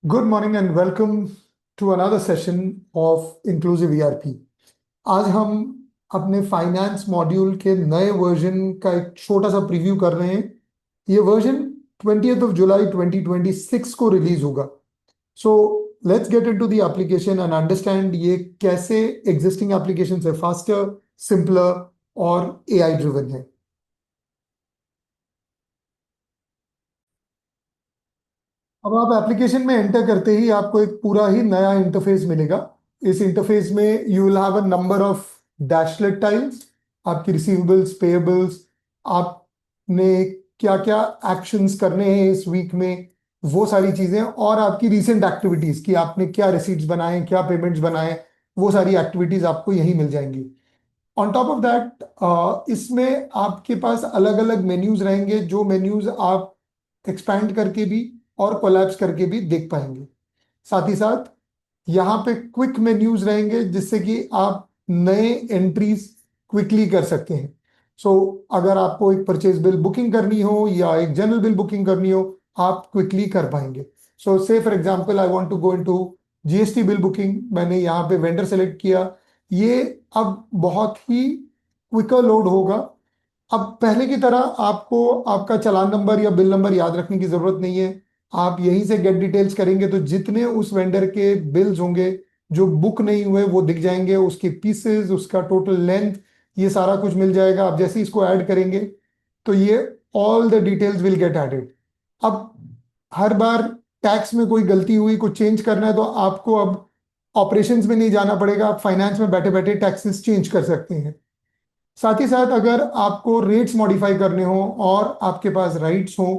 Good morning and welcome to another session of inclusive ERP. आज हम अपने finance module के नए वर्जन का एक छोटा सा प्रीव्यू कर रहे हैं। ये वर्जन 20 जुलाई 2026 को रिलीज होगा। So let's get into the application and understand ये कैसे एग्जिस्टिंग एप्लीकेशन से फास्टर, सिंपलर और एआई ड्रिवन है। अब आप एप्लीकेशन में एंटर करते ही आपको एक पूरा ही नया इंटरफेस मिलेगा। इस इंटरफेस में you will have a number of dashlet tiles, आपकी रिसीवेबल्स, पेएबल्स, आपने क्या क्या एक्शंस करने हैं इस वीक में, वो सारी चीजें, और आपकी रीसेंट एक्टिविटीज कि आपने क्या रिसीट्स बनाए, क्या पेमेंट्स बनाए, वो सारी एक्टिविटीज आपको यहीं मिल जाएंगी। ऑन टॉप ऑफ दैट इसमें आपके पास अलग अलग मेन्यूज रहेंगे, जो मेन्यूज आप एक्सपैंड करके भी और कोलैप्स करके भी देख पाएंगे। साथ ही साथ यहाँ पे क्विक मेन्यूज रहेंगे जिससे कि आप नए एंट्रीज क्विकली कर सकते हैं। सो अगर आपको एक परचेज बिल बुकिंग करनी हो या एक जनरल बिल बुकिंग करनी हो, आप क्विकली कर पाएंगे। So say for example I want to go into GST bill booking. मैंने यहाँ पे वेंडर सेलेक्ट किया। ये अब बहुत ही क्विकर लोड होगा। अब पहले की तरह आपको आपका चालान नंबर या बिल नंबर याद रखने की जरूरत नहीं है। आप यहीं से गेट डिटेल्स करेंगे तो जितने उस वेंडर के बिल्स होंगे जो बुक नहीं हुए वो दिख जाएंगे, उसके पीसेस, उसका टोटल लेंथ, ये सारा कुछ मिल जाएगा। आप जैसे ही इसको ऐड करेंगे तो ये all the details will get added. अब हर बार टैक्स में कोई गलती हुई, कुछ चेंज करना है, तो आपको अब ऑपरेशंस में नहीं जाना पड़ेगा, आप फाइनेंस में बैठे बैठे टैक्सेस चेंज कर सकते हैं। साथ ही साथ अगर आपको रेट्स मॉडिफाई करने हो और आपके पास राइट्स हो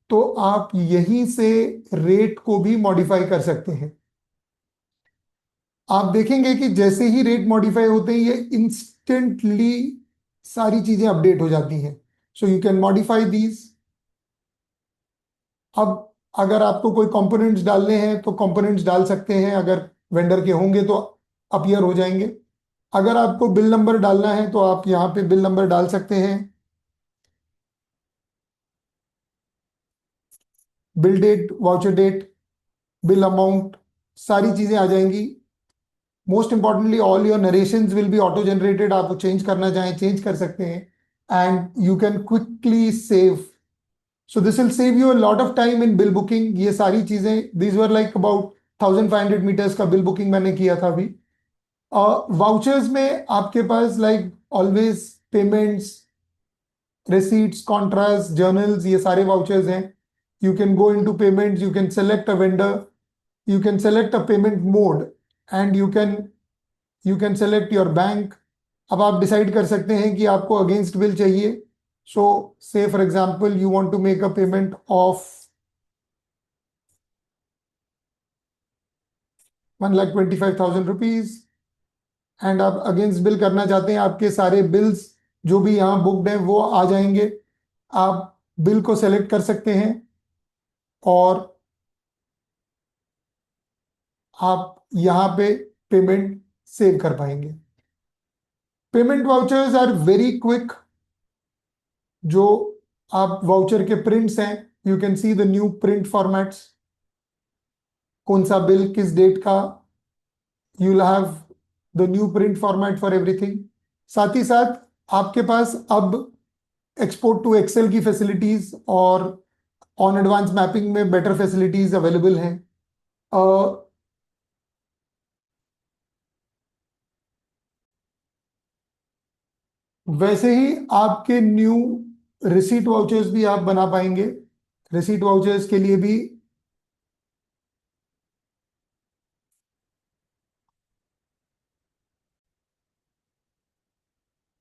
तो आप यहीं से रेट को भी मॉडिफाई कर सकते हैं। आप देखेंगे कि जैसे ही रेट मॉडिफाई होते हैं ये इंस्टेंटली सारी चीजें अपडेट हो जाती हैं। So you can modify these. अब अगर आपको कोई कंपोनेंट्स डालने हैं तो कंपोनेंट्स डाल सकते हैं, अगर वेंडर के होंगे तो अपीयर हो जाएंगे। अगर आपको बिल नंबर डालना है तो आप यहाँ पे बिल नंबर डाल सकते हैं। Bill date, voucher date, bill amount, सारी चीजें आ जाएंगी। Most importantly all your narrations will be auto generated. आप चेंज करना चाहें चेंज कर सकते हैं and you can quickly save. So this will save you a lot of time in bill booking. ये सारी चीजें, these were like about 1500 meters का बिल बुकिंग मैंने किया था अभी। वाउचर्स में आपके पास like always payments, receipts, contracts, journals, ये सारे वाउचर्स हैं। You can go into payments, you can select a vendor, you can select a payment mode and you can select your bank. अब आप डिसाइड कर सकते हैं कि आपको अगेंस्ट बिल चाहिए। So say for example you want to make a payment of 1,25,000 rupees and आप against bill करना चाहते हैं। आपके सारे बिल्स जो भी यहाँ बुकड हैं वो आ जाएंगे। आप बिल को सेलेक्ट कर सकते हैं और आप यहाँ पे पेमेंट सेव कर पाएंगे। Payment vouchers are very quick. जो आप वाउचर के प्रिंट्स हैं, you can see the new print formats, कौन सा बिल किस डेट का, you will have the new print format for everything. साथ ही साथ आपके पास अब एक्सपोर्ट टू एक्सेल की फैसिलिटीज और ऑन एडवांस मैपिंग में बेटर फैसिलिटीज अवेलेबल हैं। वैसे ही आपके न्यू रिसीट वाउचर्स भी आप बना पाएंगे। रिसीट वाउचर्स के लिए भी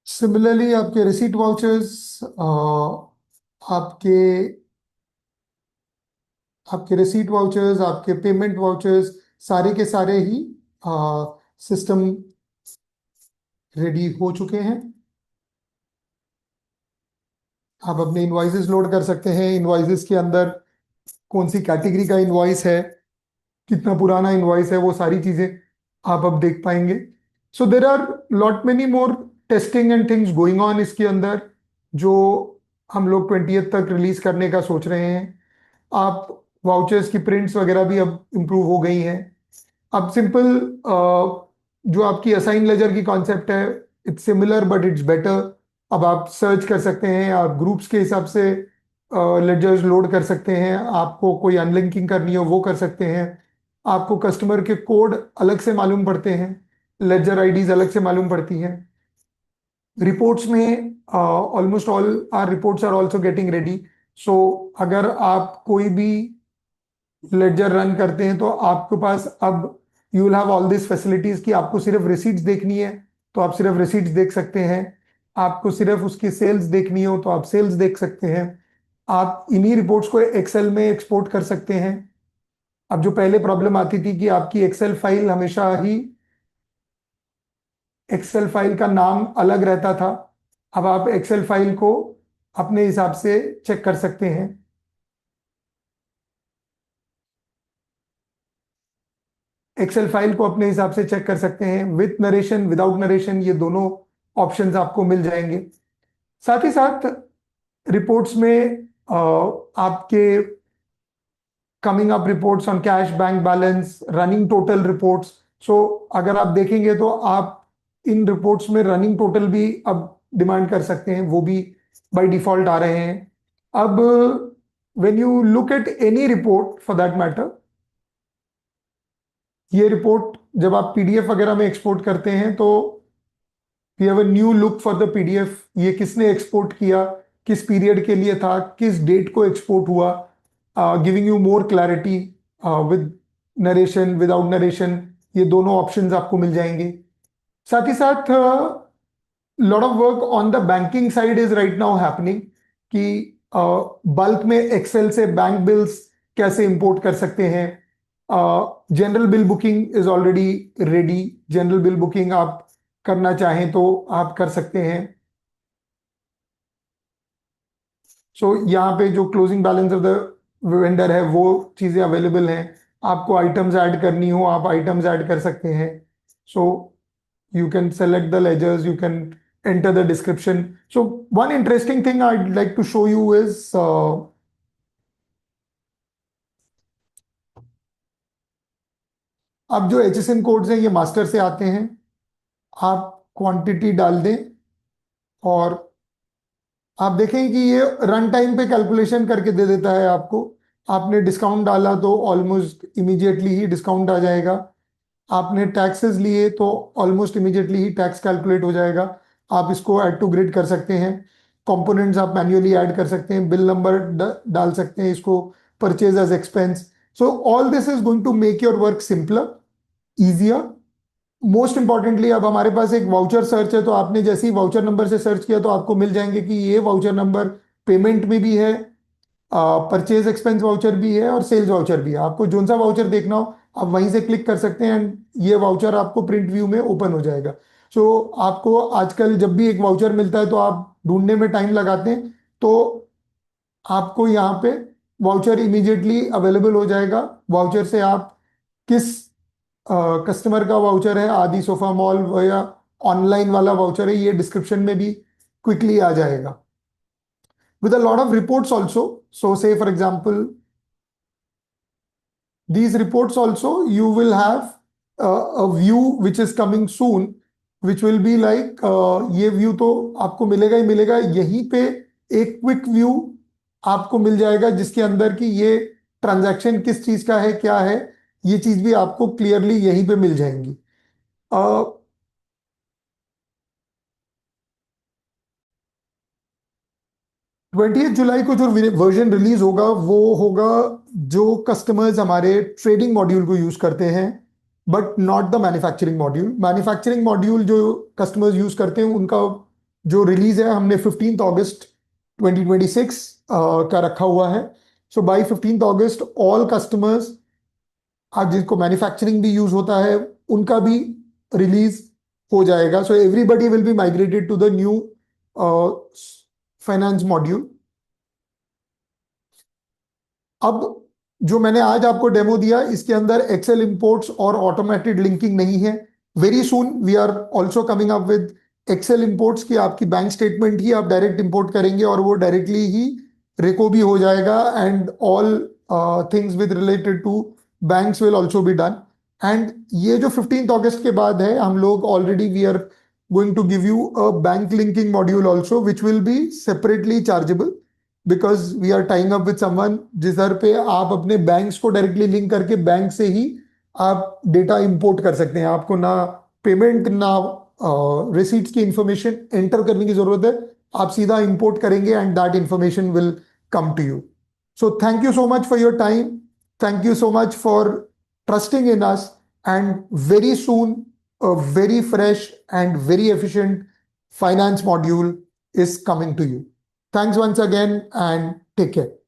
सिमिलरली आपके रिसीट वाउचर्स, आपके आपके रिसीट वाउचर्स, आपके पेमेंट वाउचर्स, सारे के सारे ही सिस्टम रेडी हो चुके हैं। आप अपने इनवॉइसेस लोड कर सकते हैं। इनवॉइसेस के अंदर कौन सी कैटेगरी का इनवॉइस है, कितना पुराना इनवॉइस है, वो सारी चीजें आप अब देख पाएंगे। So there are lot many more testing and things going on इसके अंदर, जो हम लोग 20th तक रिलीज करने का सोच रहे हैं। आप वाउचर्स की प्रिंट्स वगैरह भी अब इम्प्रूव हो गई हैं। अब सिंपल जो आपकी असाइन लेजर की कॉन्सेप्ट है, it's similar but it's better. अब आप सर्च कर सकते हैं, आप ग्रुप्स के हिसाब से लेजर्स लोड कर सकते हैं, आपको कोई अनलिंकिंग करनी हो वो कर सकते हैं, आपको कस्टमर के कोड अलग से मालूम पड़ते हैं, लेजर आईडीज अलग से मालूम पड़ती हैं। रिपोर्ट्स में almost all our reports are also getting ready. So अगर आप कोई भी लेडजर रन करते हैं तो आपके पास अब you will have all this facilities कि आपको सिर्फ रिसीट्स देखनी है तो आप सिर्फ रिसीट्स देख सकते हैं, आपको सिर्फ उसकी सेल्स देखनी हो तो आप सेल्स देख सकते हैं, आप इन्हीं रिपोर्ट्स को एक्सेल में एक्सपोर्ट कर सकते हैं। अब जो पहले प्रॉब्लम आती थी कि आपकी एक्सेल फाइल हमेशा ही एक्सेल फाइल का नाम अलग रहता था, अब आप एक्सेल फाइल को अपने हिसाब से चेक कर सकते हैं। एक्सेल फाइल को अपने हिसाब से चेक कर सकते हैं, विथ नरेशन विदाउट नरेशन, ये दोनों ऑप्शंस आपको मिल जाएंगे। साथ ही साथ रिपोर्ट्स में आपके coming up reports on cash, bank balance, running total reports. So अगर आप देखेंगे तो आप इन रिपोर्ट्स में रनिंग टोटल भी अब डिमांड कर सकते हैं, वो भी बाय डिफॉल्ट आ रहे हैं। अब when you look at any report for that matter, ये रिपोर्ट जब आप पीडीएफ वगैरह में एक्सपोर्ट करते हैं तो we have a new look for the PDF. ये किसने एक्सपोर्ट किया, किस पीरियड के लिए था, किस डेट को एक्सपोर्ट हुआ, giving you more clarity with narration without narration, ये दोनों ऑप्शंस आपको मिल जाएंगे। साथ ही साथ lot of work on the banking side is right now happening कि बल्क में एक्सेल से बैंक बिल्स कैसे इंपोर्ट कर सकते हैं। General bill booking is already ready, general bill booking आप करना चाहें तो आप कर सकते हैं। सो यहाँ पे जो closing balance of the vendor है वो चीजें अवेलेबल हैं, आपको आइटम्स ऐड करनी हो आप आइटम्स ऐड कर सकते हैं। सो you can select the ledgers, you can enter the description. So one interesting thing I'd like to show you is अब जो HSN कोड्स हैं ये मास्टर से आते हैं, आप क्वांटिटी डाल दें और आप देखें कि ये रन टाइम पे कैलकुलेशन करके दे देता है आपको। आपने डिस्काउंट डाला तो ऑलमोस्ट इमीडिएटली ही डिस्काउंट आ जाएगा, आपने टैक्सेस लिए तो ऑलमोस्ट इमीडिएटली ही टैक्स कैलकुलेट हो जाएगा। आप इसको ऐड टू ग्रिड कर सकते हैं, कंपोनेंट्स आप मैन्युअली ऐड कर सकते हैं, बिल नंबर डाल सकते हैं, इसको purchase as expense. So all this is going to make your work simpler, easier. Most importantly अब हमारे पास एक वाउचर सर्च है, तो आपने जैसे ही वाउचर नंबर से सर्च किया तो आपको मिल जाएंगे कि ये वाउचर नंबर पेमेंट में भी है, परचेज एक्सपेंस वाउचर भी है और सेल्स वाउचर भी है। आपको जोन सा वाउचर देखना हो आप वहीं से क्लिक कर सकते हैं एंड ये वाउचर आपको प्रिंट व्यू में ओपन हो जाएगा। सो आपको आजकल जब भी एक वाउचर मिलता है तो आप ढूंढने में टाइम लगाते हैं, तो आपको यहाँ पे वाउचर इमीडिएटली अवेलेबल हो जाएगा। वाउचर से आप किस कस्टमर का वाउचर है, आदि सोफा मॉल या ऑनलाइन वाला वाउचर है, ये डिस्क्रिप्शन में भी क्विकली आ जाएगा with a lot of reports also. So say for example, these reports also you will have a view which is coming soon, which will be like ये view तो आपको मिलेगा ही मिलेगा, यहीं पे एक क्विक व्यू आपको मिल जाएगा जिसके अंदर की ये ट्रांजैक्शन किस चीज का है क्या है, ये चीज भी आपको क्लियरली यहीं पे मिल जाएंगी। 20 जुलाई को जो वर्जन रिलीज होगा वो होगा जो कस्टमर्स हमारे ट्रेडिंग मॉड्यूल को यूज करते हैं but not the manufacturing module. Manufacturing module जो कस्टमर्स यूज करते हैं उनका जो रिलीज है हमने 15 अगस्त 2026 का रखा हुआ है। So by 15 August all customers, आज जिनको मैन्युफैक्चरिंग भी यूज होता है उनका भी रिलीज हो जाएगा। So everybody will be migrated to the new finance module. अब जो मैंने आज आपको डेमो दिया इसके अंदर एक्सेल इंपोर्ट्स और ऑटोमेटेड लिंकिंग नहीं है। Very soon we are also coming up with excel imports की आपकी बैंक स्टेटमेंट ही आप डायरेक्ट इंपोर्ट करेंगे और वो डायरेक्टली ही रेको भी हो जाएगा and all things with related to banks will also be done. And ये जो 15th August के बाद है, हम लोग already we are going to give you a bank linking module also, which will be separately chargeable because we are tying up with someone जिधर पे आप अपने बैंक्स को डायरेक्टली लिंक करके बैंक से ही आप डेटा इंपोर्ट कर सकते हैं। आपको ना पेमेंट ना रिसीट्स की इंफॉर्मेशन एंटर करने की जरूरत है, आप सीधा इंपोर्ट करेंगे and that information will come to you. So thank you so much for your time. Thank you so much for trusting in us. And very soon, a very fresh and very efficient finance module is coming to you. Thanks once again and take care.